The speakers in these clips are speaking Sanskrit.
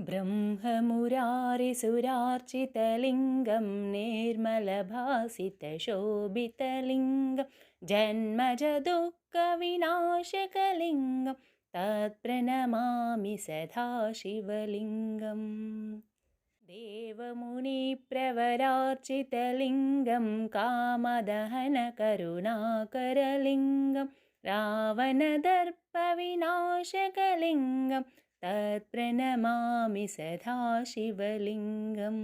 ब्रह्ममुरारिसुरार्चितलिङ्गं निर्मलभासितशोभितलिङ्गं जन्मजदुःखविनाशकलिङ्गं तत्प्रणमामि सदा शिवलिङ्गम्। देवमुनिप्रवरार्चितलिङ्गं कामदहनकरुणाकरलिङ्गं रावणदर्पविनाशकलिङ्गं तत्प्रणमामि सदा शिवलिङ्गम्।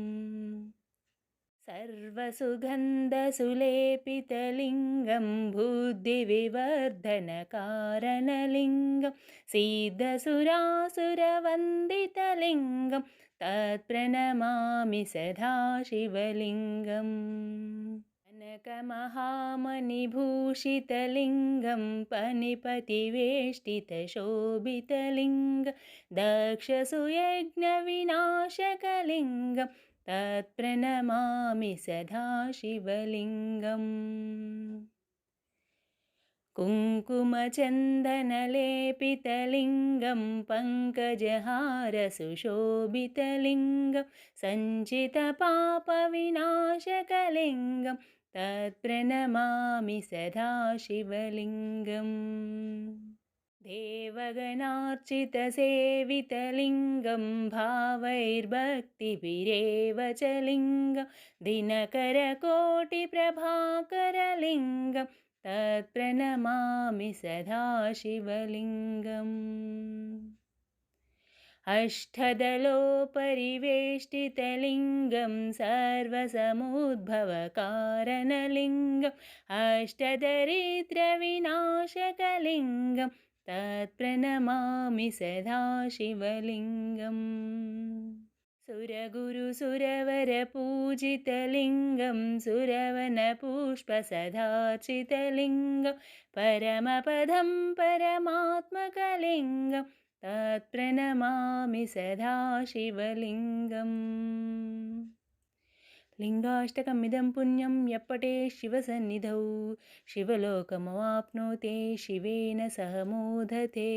सर्वसुगन्धसुलेपितलिङ्गं बुद्धिविवर्धनकारणलिङ्गं सिद्धसुरासुरवन्दितलिङ्गं तत्प्रणमामि सदा शिवलिङ्गम्। कनकमहामणिभूषितलिङ्गं पनिपतिवेष्टितशोभितलिङ्गं दक्षसुयज्ञविनाशकलिङ्गं तत्प्रणमामि सदा शिवलिङ्गम्। कुङ्कुमचन्दनलेपितलिङ्गं पङ्कजहारसुशोभितलिङ्गं सञ्चितपापविनाशकलिङ्गं तत्प्रणमामि सदा शिवलिङ्गम्। देवगणार्चितसेवितलिङ्गं भावैर्भक्तिभिरेव च लिङ्गं दिनकरकोटिप्रभाकरलिङ्गं तत्प्रणमामि सदा शिवलिङ्गम्। अष्टदलोपरिवेष्टितलिङ्गं सर्वसमुद्भवकारणलिङ्गम् अष्टदरिद्रविनाशकलिङ्गं तत्प्रणमामि सदा शिवलिङ्गम्। सुरगुरुसुरवरपूजितलिङ्गं सुरवनपुष्पसदार्चितलिङ्गं परमपदं परमात्मकलिङ्गं तत्प्रणमामि सदा शिवलिङ्गम्। लिङ्गाष्टकमिदं पुण्यं यप्पटे शिवसन्निधौ शिवलोकमवाप्नोते शिवेन सह मोदते।